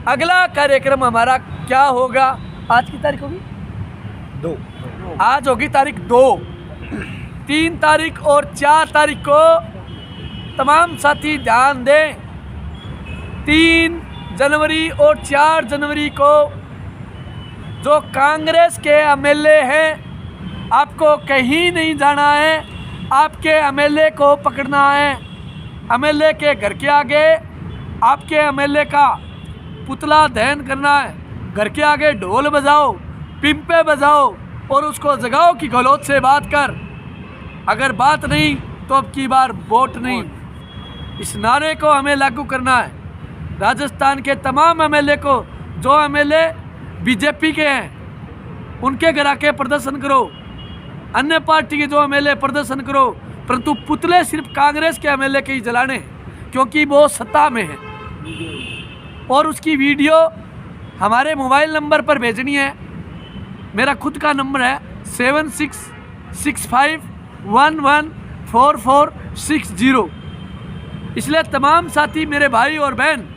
अगला कार्यक्रम हमारा क्या होगा? आज की तारीख होगी 2, आज होगी तारीख 2, 3 तारीख और 4 तारीख को तमाम साथी ध्यान दें। 3 जनवरी और 4 जनवरी को जो कांग्रेस के एमएलए हैं, आपको कहीं नहीं जाना है, आपके एमएलए को पकड़ना है। एमएलए के घर के आगे आपके एमएलए का पुतला दहन करना है। घर के आगे ढोल बजाओ, पिंपे बजाओ और उसको जगाओ कि गलौत से बात कर। अगर बात नहीं तो अब की बार वोट नहीं। इस नारे को हमें लागू करना है। राजस्थान के तमाम एमएलए को, जो एमएलए बीजेपी के हैं उनके घर आके प्रदर्शन करो, अन्य पार्टी के जो एमएलए प्रदर्शन करो, परंतु पुतले सिर्फ कांग्रेस के एमएलए के ही जलाने हैं क्योंकि वो सत्ता में है। और उसकी वीडियो हमारे मोबाइल नंबर पर भेजनी है। मेरा खुद का नंबर है 7665114460। इसलिए तमाम साथी मेरे भाई और बहन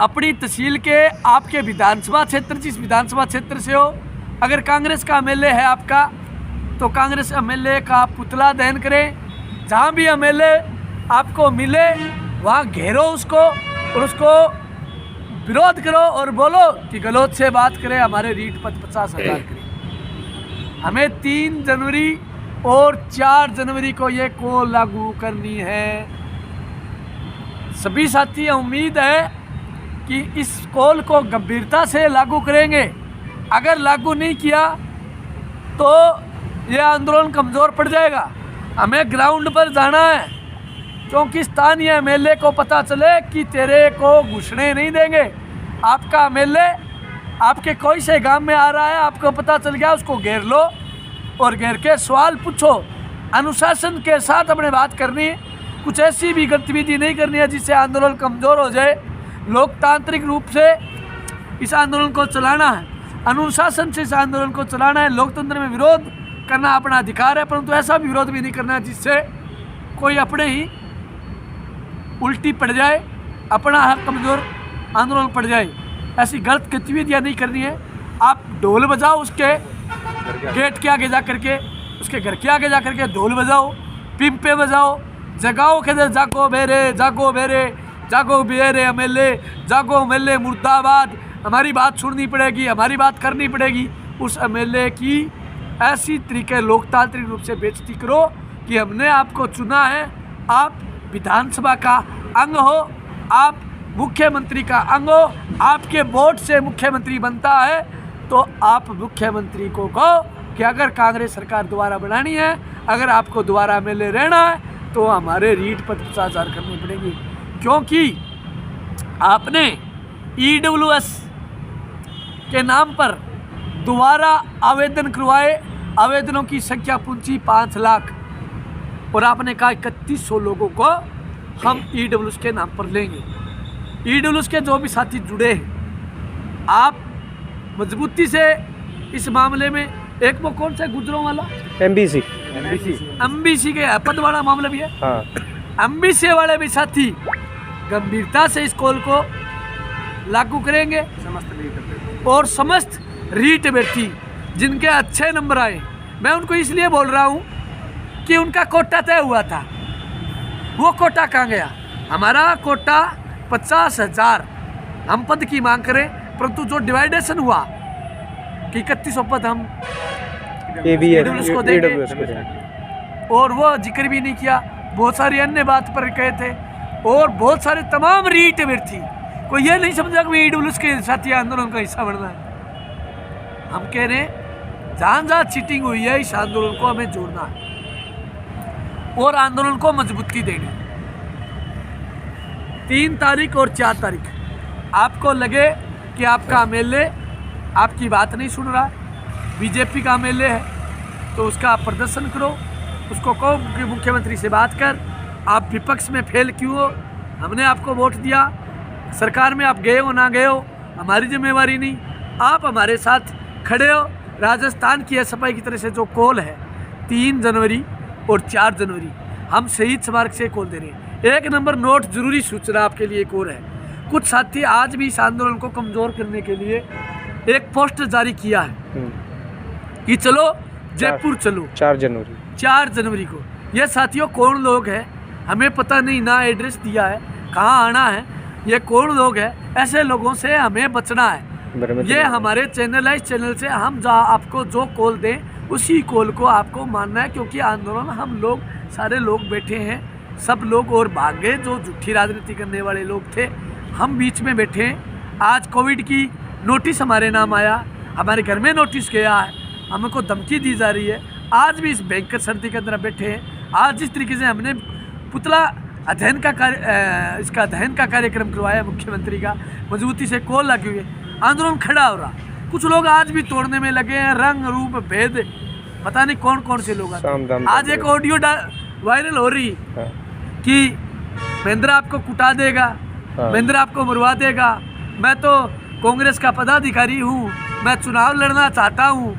अपनी तहसील के, आपके विधानसभा क्षेत्र, जिस विधानसभा क्षेत्र से हो, अगर कांग्रेस का एमएलए है आपका तो कांग्रेस एमएलए का पुतला दहन करें। जहाँ भी एमएलए आपको मिले वहाँ घेरो उसको और उसको विरोध करो और बोलो कि गलौत से बात करें, हमारे रीट पर 50,000 करें। हमें 3 जनवरी और 4 जनवरी को ये कॉल लागू करनी है। सभी साथी उम्मीद है कि इस कॉल को गंभीरता से लागू करेंगे। अगर लागू नहीं किया तो यह आंदोलन कमज़ोर पड़ जाएगा। हमें ग्राउंड पर जाना है क्योंकि स्थानीय एमएलए को पता चले कि तेरे को घुसने नहीं देंगे। आपका एमएलए आपके कोई से गांव में आ रहा है, आपको पता चल गया, उसको घेर लो और घेर के सवाल पूछो। अनुशासन के साथ अपने बात करनी है। कुछ ऐसी भी गतिविधि नहीं करनी है जिससे आंदोलन कमज़ोर हो जाए। लोकतांत्रिक रूप से इस आंदोलन को चलाना है, अनुशासन से इस आंदोलन को चलाना है। लोकतंत्र में विरोध करना अपना अधिकार है, परंतु ऐसा भी विरोध भी नहीं करना है जिससे कोई अपने ही उल्टी पड़ जाए, अपना हक कमज़ोर आंदोलन पड़ जाए। ऐसी गलत गतिविधियाँ नहीं करनी है। आप ढोल बजाओ, उसके गेट के आगे जा करके, उसके घर के आगे जा करके ढोल बजाओ, पिंपे बजाओ, जगाओ के जागो बेरे, जागो बेरे, जागो बेरे एमएलए, जागो एमएलए मुर्दाबाद। हमारी बात सुननी पड़ेगी, हमारी बात करनी पड़ेगी। उस एमएलए की ऐसी तरीके लोकतांत्रिक रूप से बेइज्जती करो कि हमने आपको चुना है, आप विधानसभा का अंग हो, आप मुख्यमंत्री का अंग हो, आपके वोट से मुख्यमंत्री बनता है। तो आप मुख्यमंत्री को कहो कि अगर कांग्रेस सरकार दोबारा बनानी है, अगर आपको दोबारा एमएलए रहना है तो हमारे रीट पर 50,000 करनी पड़ेगी। क्योंकि आपने EWS के नाम पर दोबारा आवेदन करवाए, आवेदनों की संख्या पहुंची 5 लाख और आपने कहा 3100 लोगों को हम EWS के नाम पर लेंगे। EWS के जो भी साथी जुड़े हैं, आप मजबूती से इस मामले में, एक वो कौन सा गुजरों वाला MBC के पद वाला मामला भी है, MBC वाले भी साथी गंभीरता से इस कॉल को लागू करेंगे। और समस्त रीट अभ्यर्थी जिनके अच्छे नंबर आए, मैं उनको इसलिए बोल रहा हूँ कि उनका कोटा तय हुआ था, वो कोटा कहाँ गया? हमारा कोटा 50,000 हम पद की मांग करें, परंतु जो डिवाइडेशन हुआ कि 3100 पद हम EWS को देंगे और वो जिक्र भी नहीं किया। बहुत सारी अन्य बात पर कहे थे और बहुत सारे तमाम रीट अभ्यर्थी को ये नहीं समझा कि EWS के साथी आंदोलन का हिस्सा बनना है। हम कह रहे हैं जहाँ जहाँ चीटिंग हुई है, इस आंदोलन को हमें जोड़ना है और आंदोलन को मजबूती देनी है। 3 तारीख और 4 तारीख आपको लगे कि आपका एमएलए आपकी बात नहीं सुन रहा, बीजेपी का एमएलए है, तो उसका आप प्रदर्शन करो, उसको कहो कि मुख्यमंत्री से बात कर, आप विपक्ष में फेल क्यों हो, हमने आपको वोट दिया, सरकार में आप गए हो ना गए हो हमारी जिम्मेवारी नहीं, आप हमारे साथ खड़े हो। राजस्थान की एसएफआई की तरफ से जो कॉल है 3 जनवरी और 4 जनवरी हम शहीद स्मारक से कॉल दे रहे हैं। 1 नंबर नोट जरूरी सूचना आपके लिए एक और है, कुछ साथी आज भी इस आंदोलन को कमज़ोर करने के लिए एक पोस्टर जारी किया है कि चलो जयपुर चलो 4 जनवरी को। ये साथियों कौन लोग हैं हमें पता नहीं, ना एड्रेस दिया है, कहाँ आना है, ये कौन लोग हैं, ऐसे लोगों से हमें बचना है। ये हमारे चैनल है, इस चैनल से हम जहाँ आपको जो कॉल दें उसी कॉल को आपको मानना है, क्योंकि आंदोलन हम लोग सारे लोग बैठे हैं, सब लोग और भाग गए जो झूठी राजनीति करने वाले लोग थे, हम बीच में बैठे हैं। आज कोविड की नोटिस हमारे नाम आया, हमारे घर में नोटिस गया है, हमको धमकी दी जा रही है। आज भी इस भयंकर सर्दी के अंदर बैठे हैं। आज जिस तरीके से हमने पुतला अध्ययन का इसका अध्ययन का कार्यक्रम करवाया मुख्यमंत्री का, मजबूती से कॉल लगी हुई है, आंदोलन खड़ा हो रहा। कुछ लोग आज भी तोड़ने में लगे हैं, रंग रूप भेद पता नहीं कौन कौन से लोग। आज एक ऑडियो वायरल हो रही कि महेंद्र आपको कुटा देगा, महेंद्र आपको मरवा देगा, मैं तो कांग्रेस का पदाधिकारी हूँ, मैं चुनाव लड़ना चाहता हूँ।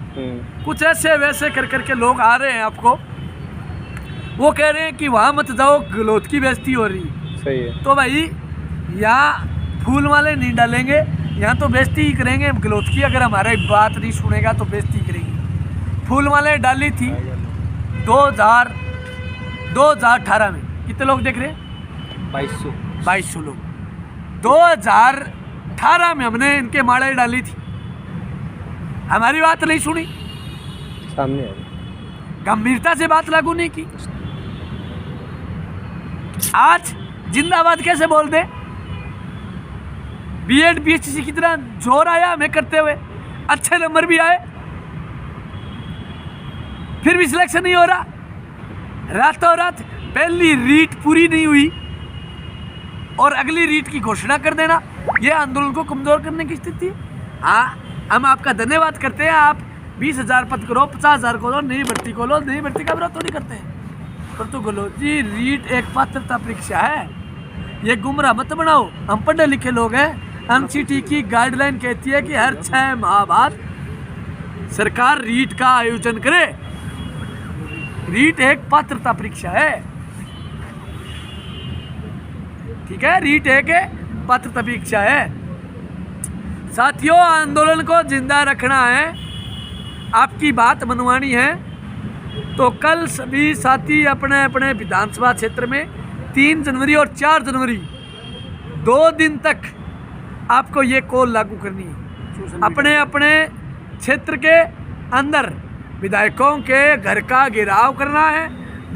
कुछ ऐसे वैसे कर करके लोग आ रहे हैं आपको, वो कह रहे हैं कि वहाँ मत जाओ, गलोत की बेइज्जती हो रही। सही है। तो भाई यहाँ फूल वाले नहीं डालेंगे, यहाँ तो बेइज्जती ही करेंगे गलोत की। अगर हमारी बात नहीं सुनेगा तो बेइज्जती करेंगे। फूल वाले डाली थी 2018 में, कितने लोग देख रहे हैं? 2200 लोग। 2018 में हमने इनके माड़े डाली थी, हमारी बात नहीं सुनी, सामने गंभीरता से बात लागू नहीं की। आज जिंदाबाद कैसे बोल दे? बीएड बीएससी की तरह जोर आया हमें करते हुए, अच्छे नंबर भी आए, फिर भी सिलेक्शन नहीं हो रहा। रातों रात पहली रीट पूरी नहीं हुई और अगली रीट की घोषणा कर देना, यह आंदोलन को कमजोर करने की स्थिति है। हाँ, हम आपका धन्यवाद करते हैं। आप 20,000 पद करो, 50,000 को लो, नई भर्ती को लो, नई भर्ती का विरोध तो नहीं करते हैं, पर तो बोलो जी रीट एक पात्रता परीक्षा है, ये गुमराह मत बनाओ। हम पढ़े लिखे लोग हैं, एनसीटी की गाइडलाइन कहती है कि हर 6 माह बाद सरकार रीट का आयोजन करे। रीट एक पात्रता परीक्षा है, ठीक है, रीट एक पात्रता परीक्षा है। साथियों, आंदोलन को जिंदा रखना है, आपकी बात मनवानी है, तो कल सभी साथी अपने अपने विधानसभा क्षेत्र में 3 जनवरी और 4 जनवरी 2 दिन तक आपको ये कॉल लागू करनी है। अपने अपने क्षेत्र के अंदर विधायकों के घर का घेराव करना है,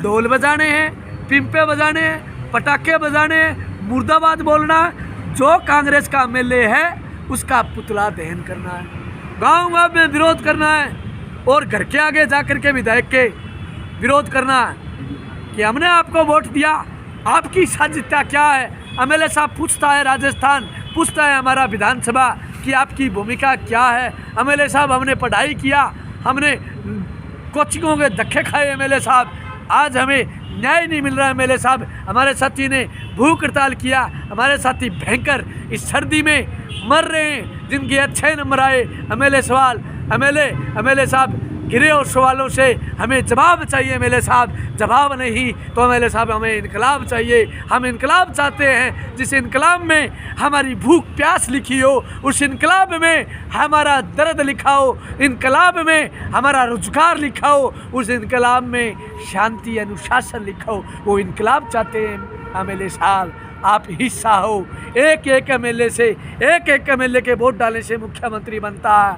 ढोल बजाने हैं, पिंपे बजाने हैं, पटाखे बजाने हैं, मुर्दाबाद बोलना, जो कांग्रेस का एमएलए है उसका पुतला दहन करना है, गाँव में विरोध करना है और घर के आगे जाकर के विधायक के विरोध करना है कि हमने आपको वोट दिया, आपकी साजिशता क्या है। एमएलए साहब पूछता है, राजस्थान पूछता है हमारा विधानसभा कि आपकी भूमिका क्या है। एमएलए साहब हमने पढ़ाई किया, हमने कोचिंगों के धक्के खाए, एमएलए साहब आज हमें न्याय नहीं मिल रहा। एमएलए साहब हमारे साथी ने भूख हड़ताल किया, हमारे साथी भयंकर इस सर्दी में मर रहे हैं, जिनके अच्छे नंबर आए। एमएलए साहब घिरे और सवालों से हमें जवाब चाहिए। एमएलए साहब जवाब नहीं तो एमएलए साहब हमें इनकलाब चाहिए। हम इनकलाब चाहते हैं, जिस इनकलाब में हमारी भूख प्यास लिखी हो, उस इनकलाब में हमारा दर्द लिखा हो, इनकलाब में हमारा रोजगार लिखा हो, उस इनकलाब में शांति अनुशासन लिखा हो, वो इनकलाब चाहते हैं। एमएलए साहब आप हिस्सा हो, एक एक एमएलए से, एक एक एमएलए के वोट डालने से मुख्यमंत्री बनता है।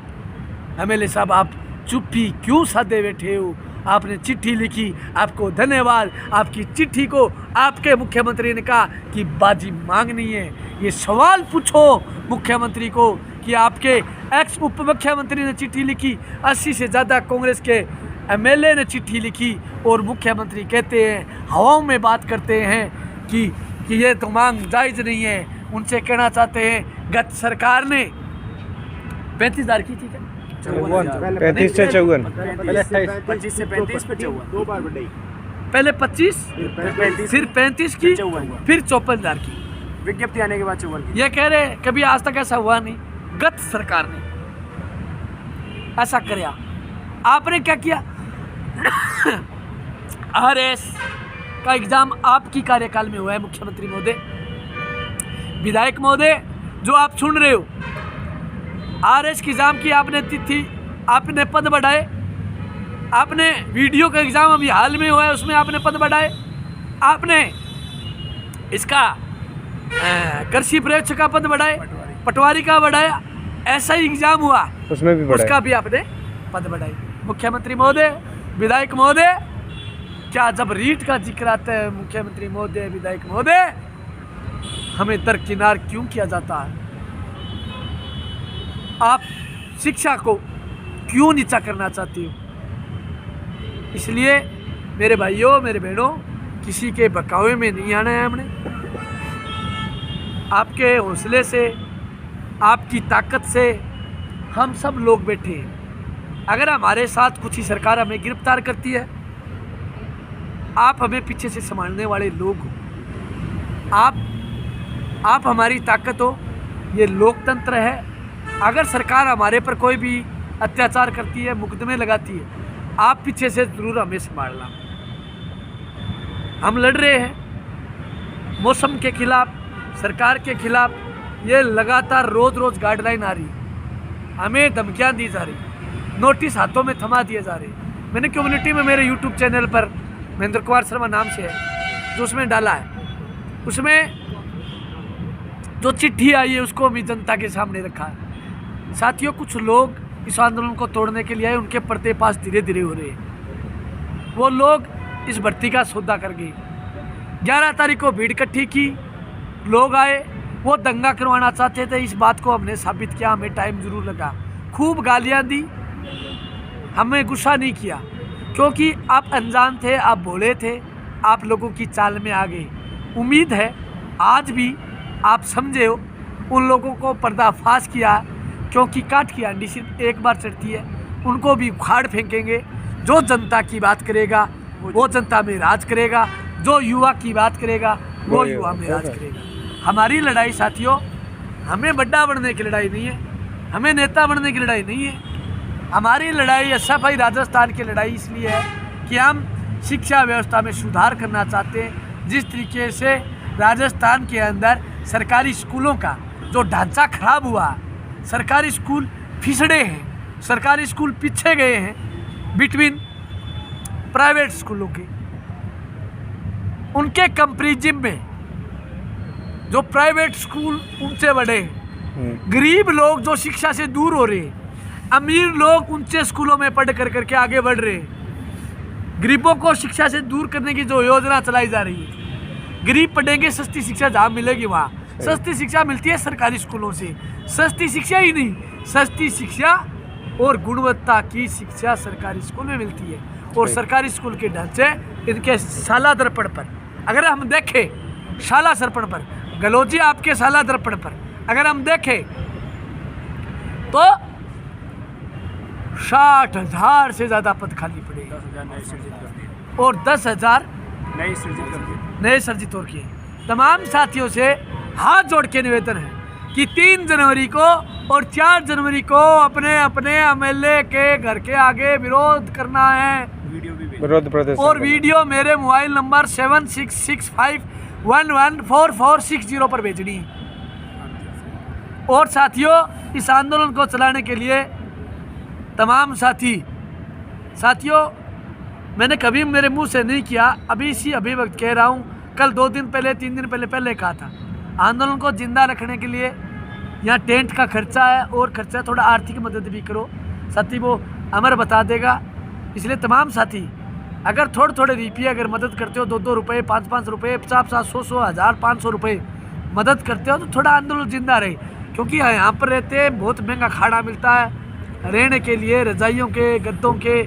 एमएलए साहब आप चुप्पी क्यों साधे बैठे हो? आपने चिट्ठी लिखी, आपको धन्यवाद। आपकी चिट्ठी को आपके मुख्यमंत्री ने कहा कि बाजी मांगनी है। ये सवाल पूछो मुख्यमंत्री को कि आपके एक्स उप मुख्यमंत्री ने चिट्ठी लिखी, 80 से ज़्यादा कांग्रेस के एमएलए ने चिट्ठी लिखी और मुख्यमंत्री कहते हैं, हवाओं में बात करते हैं कि ये तो मांग जायज़ नहीं है। उनसे कहना चाहते हैं गत सरकार ने 35,000 की थी, 35 से 54, पहले 25 से 35 पे 54, 2 बार बढ़ी, पहले 25 फिर 35 की, फिर 54,000 की विज्ञप्ति आने के बाद 54 की। ये कह रहे कभी आज तक ऐसा हुआ नहीं, गत सरकार ने ऐसा कराया। आपने क्या किया? आरएस का एग्जाम आपकी कार्यकाल में हुआ है मुख्यमंत्री महोदय, विधायक महोदय। जो आप सुन रहे हो, RS की एग्ज़ाम की आपने तिथि, आपने पद बढ़ाए, आपने वीडियो का एग्ज़ाम अभी हाल में हुआ है उसमें आपने पद बढ़ाए, आपने इसका कृषि प्रयोगशाला का पद बढ़ाए, पटवारी का बढ़ाया, ऐसा ही एग्ज़ाम हुआ उसमें भी बढ़ाया। उसका भी आपने पद बढ़ाई। मुख्यमंत्री महोदय, विधायक महोदय, क्या जब रीट का जिक्र आता है मुख्यमंत्री महोदय, विधायक महोदय, हमें दरकिनार क्यों किया जाता है? आप शिक्षा को क्यों नीचा करना चाहती हो? इसलिए मेरे भाइयों, मेरे बहनों, किसी के बहकावे में नहीं आना है हमने। आपके हौसले से, आपकी ताकत से हम सब लोग बैठे हैं। अगर हमारे साथ कुछ ही सरकार हमें गिरफ्तार करती है, आप हमें पीछे से संभालने वाले लोग हो, आप हमारी ताकत हो। ये लोकतंत्र है। अगर सरकार हमारे पर कोई भी अत्याचार करती है, मुकदमे लगाती है, आप पीछे से ज़रूर हमें संभालना। हम लड़ रहे हैं मौसम के खिलाफ, सरकार के खिलाफ। ये लगातार रोज़ गाइडलाइन आ रही, हमें धमकियाँ दी जा रही, नोटिस हाथों में थमा दिए जा रहे। मैंने कम्युनिटी में मेरे यूट्यूब चैनल पर महेंद्र कुमार शर्मा नाम से है, जो उसमें डाला है, उसमें जो चिट्ठी आई है उसको भी जनता के सामने रखा है। साथियों, कुछ लोग इस आंदोलन को तोड़ने के लिए आए, उनके पर्दाफाश धीरे धीरे हो रहे हैं। वो लोग इस भर्ती का सौदा कर गए। 11 तारीख को भीड़ इकट्ठी की, लोग आए, वो दंगा करवाना चाहते थे। इस बात को हमने साबित किया। हमें टाइम ज़रूर लगा, खूब गालियाँ दी, हमें गुस्सा नहीं किया, क्योंकि आप अनजान थे, आप भोले थे, आप लोगों की चाल में आ गए। उम्मीद है आज भी आप समझे हो। उन लोगों को पर्दाफाश किया, क्योंकि काट की अंडी सिर्फ एक बार चढ़ती है, उनको भी उखाड़ फेंकेंगे। जो जनता की बात करेगा वो जनता में राज करेगा, जो युवा की बात करेगा वो युवा में राज करेगा। हमारी लड़ाई साथियों, हमें बड्डा बनने की लड़ाई नहीं है, हमें नेता बनने की लड़ाई नहीं है। हमारी लड़ाई SFI राजस्थान की लड़ाई इसलिए है कि हम शिक्षा व्यवस्था में सुधार करना चाहते हैं। जिस तरीके से राजस्थान के अंदर सरकारी स्कूलों का जो ढांचा खराब हुआ, सरकारी स्कूल फिसड़े हैं, सरकारी स्कूल पीछे गए हैं बिटवीन प्राइवेट स्कूलों के। उनके कंपैरिजन में जो प्राइवेट स्कूल ऊंचे बढ़े, गरीब लोग जो शिक्षा से दूर हो रहे, अमीर लोग ऊंचे स्कूलों में पढ़ करके आगे बढ़ रहे। गरीबों को शिक्षा से दूर करने की जो योजना चलाई जा रही है, गरीब पढ़ेंगे, सस्ती शिक्षा जहाँ मिलेगी वहाँ। सस्ती शिक्षा मिलती है सरकारी स्कूलों से। सस्ती शिक्षा ही नहीं, सस्ती शिक्षा और गुणवत्ता की शिक्षा सरकारी स्कूल में मिलती है। और सरकारी स्कूल के ढांचे इनके शाला दर्पण पर अगर हम देखें, शाला दर्पण पर, गलौजी आपके शाला दर्पण पर अगर हम देखें तो 60,000 से ज़्यादा पद खाली पड़े और 10,000 नए सृजित हो किए। तमाम साथियों से हाथ जोड़ के निवेदन है कि 3 जनवरी को और 4 जनवरी को अपने अपने MLA के घर के आगे विरोध करना है, विरोध प्रदर्शन। और वीडियो मेरे मोबाइल नंबर 7665114460 पर भेजनी। और साथियों, इस आंदोलन को चलाने के लिए तमाम साथियों, मैंने कभी मेरे मुंह से नहीं किया, अभी वक्त कह रहा हूँ। कल 2 दिन पहले, 3 दिन पहले कहा था, आंदोलन को जिंदा रखने के लिए यहाँ टेंट का खर्चा है और खर्चा, थोड़ा आर्थिक मदद भी करो। साथी वो अमर बता देगा। इसलिए तमाम साथी अगर थोड़े रुपये अगर मदद करते हो, 2-2 रुपये, 5-5 रुपये, 50-50, 100-100, 1000, 500 रुपये मदद करते हो, तो थोड़ा आंदोलन जिंदा रहे। क्योंकि यहाँ पर रहते हैं, बहुत महंगा खाना मिलता है रहने के लिए, रजाइयों के, गद्दों के,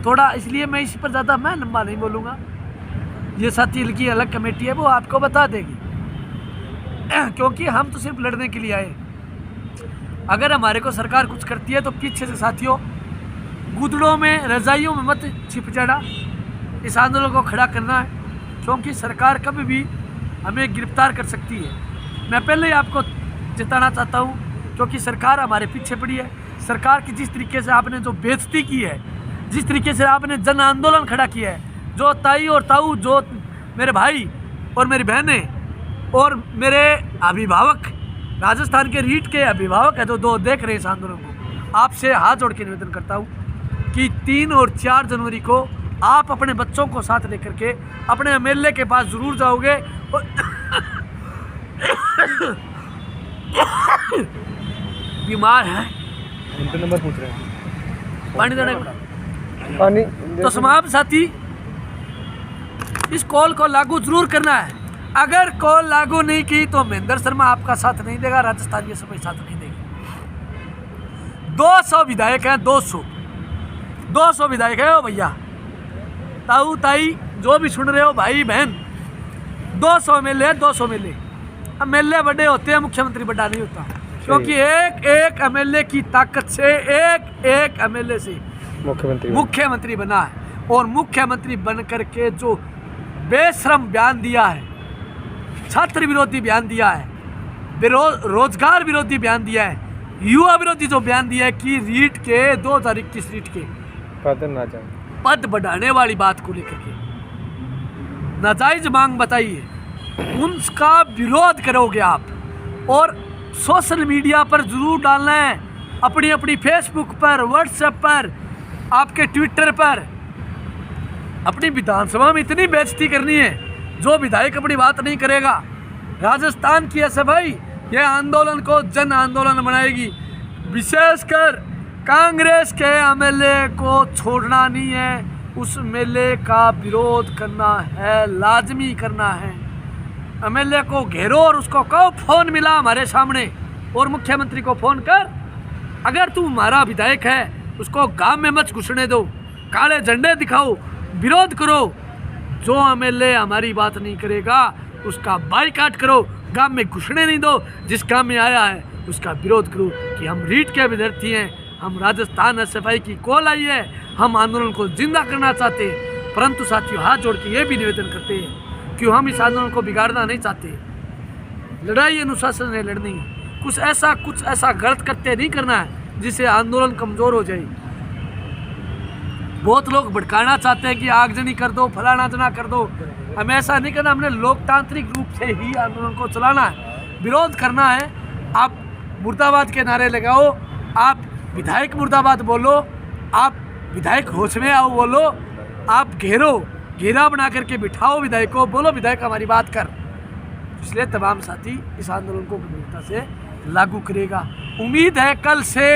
थोड़ा। इसलिए मैं इस पर ज़्यादा मैं लंबा नहीं बोलूँगा। ये साथी की अलग कमेटी है, वो आपको बता देगी, क्योंकि हम तो सिर्फ लड़ने के लिए आए। अगर हमारे को सरकार कुछ करती है तो पीछे से साथियों गुदड़ों में, रजाइयों में मत छिप जाना। इस आंदोलन को खड़ा करना है, क्योंकि सरकार कभी भी हमें गिरफ्तार कर सकती है। मैं पहले ही आपको चेताना चाहता हूँ, क्योंकि सरकार हमारे पीछे पड़ी है। सरकार की जिस तरीके से आपने जो बेइज्जती की है, जिस तरीके से आपने जन आंदोलन खड़ा किया है, जो ताई और ताऊ, जो मेरे भाई और मेरी बहनें और मेरे अभिभावक राजस्थान के रीट के अभिभावक है जो दो देख रहे हैं इस आंदोलन को, आपसे हाथ जोड़ के निवेदन करता हूँ कि 3 और 4 जनवरी को आप अपने बच्चों को साथ लेकर के अपने एमएलए के पास जरूर जाओगे और बीमार है, उनका नंबर पूछ रहे हैं। पानी देने पानी तो समाप्त साथी, इस कॉल को लागू जरूर करना है। अगर कॉल लागू नहीं की तो महेंद्र शर्मा आपका साथ नहीं देगा, राजस्थान की सभा साथ नहीं देगी। 200 विधायक हैं, 200 विधायक है भैया, ताऊ ताई जो भी सुन रहे हो भाई बहन, 200 एमएलए, 200 एमएलए बड़े होते हैं, मुख्यमंत्री बड़ा नहीं होता, क्योंकि एक एक एमएलए की ताकत से, एक एक एमएलए से मुख्यमंत्री बना है। और मुख्यमंत्री बन करके जो बेशरम बयान दिया है, छात्र विरोधी बयान दिया है, रोजगार विरोधी बयान दिया है, युवा विरोधी जो बयान दिया है कि रीट के 2021 रीट के पद बढ़ाने वाली बात को लेकर के नाजायज मांग बताइए, उनका विरोध करोगे आप। और सोशल मीडिया पर जरूर डालना है, अपनी अपनी फेसबुक पर, व्हाट्सएप पर, आपके ट्विटर पर। अपनी विधानसभा में इतनी बेइज्जती करनी है, जो विधायक अपनी बात नहीं करेगा। राजस्थान की ऐसे भाई ये आंदोलन को जन आंदोलन बनाएगी। विशेषकर कांग्रेस के एमएलए को छोड़ना नहीं है, उस एमएलए का विरोध करना है, लाजमी करना है। एमएलए को घेरो और उसको कहो फोन मिला हमारे सामने और मुख्यमंत्री को फोन कर, अगर तू हमारा विधायक है उसको गांव में मत घुसने दो, काले झंडे दिखाओ, विरोध करो। जो एमएलए हमारी बात नहीं करेगा उसका बाइकाट करो, गांव में घुसने नहीं दो। जिस गांव में आया है उसका विरोध करो कि हम रीट के विद्यार्थी हैं, हम राजस्थान एसएफआई की कॉल आई है, हम आंदोलन को जिंदा करना चाहते हैं। परंतु साथियों हाथ जोड़ के ये भी निवेदन करते हैं कि हम इस आंदोलन को बिगाड़ना नहीं चाहते। लड़ाई अनुशासन है लड़नी है, कुछ ऐसा गलत कृत्य नहीं करना है जिससे आंदोलन कमज़ोर हो जाए। बहुत लोग भड़काना चाहते हैं कि आगजनी कर दो, फलाना जना कर दो। हमें ऐसा नहीं करना, हमने लोकतांत्रिक रूप से ही आंदोलन को चलाना है, विरोध करना है। आप मुर्दाबाद के नारे लगाओ, आप विधायक मुर्दाबाद बोलो, आप विधायक होश में आओ बोलो, आप घेरा बना करके बिठाओ विधायक को, बोलो विधायक हमारी बात कर। इसलिए तमाम साथी इस आंदोलन को गंभीरता से लागू करेगा। उम्मीद है कल से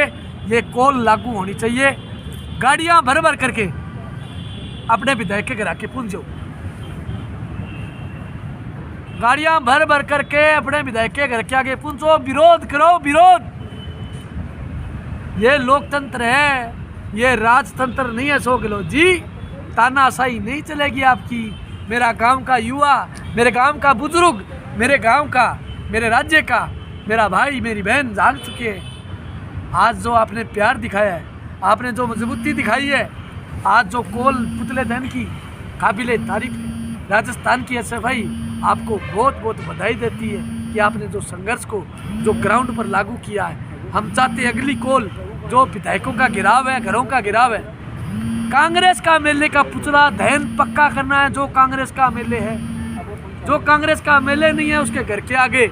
ये कॉल लागू होनी चाहिए। गाड़ियां भर भर करके अपने विधायक के घर आके पहुंचो, गाड़ियां भर भर करके अपने विधायक के घर के आगे पहुंचो, विरोध करो, विरोध। ये लोकतंत्र है, ये राजतंत्र नहीं है। 100 किलो जी तानाशाही नहीं चलेगी आपकी। मेरा गांव का युवा, मेरे गांव का बुजुर्ग, मेरे गांव का, मेरे राज्य का, मेरा भाई मेरी बहन जाग चुके हैं। आज जो आपने प्यार दिखाया है, आपने जो मजबूती दिखाई है, आज जो कॉल पुतले दहन की काबिले तारीफ है। राजस्थान की एसएफआई आपको बहुत बहुत बधाई देती है कि आपने जो संघर्ष को जो ग्राउंड पर लागू किया है। हम चाहते हैं अगली कॉल जो विधायकों का गिराव है, घरों का गिराव है, कांग्रेस का एमएलए का पुतला दहन पक्का करना है। जो कांग्रेस का एमएलए है, जो कांग्रेस का एमएलए नहीं है, उसके घर के आगे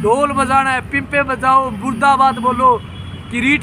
ढोल बजाना है, पिंपे बजाओ, मुर्दाबाद बोलो कि रीट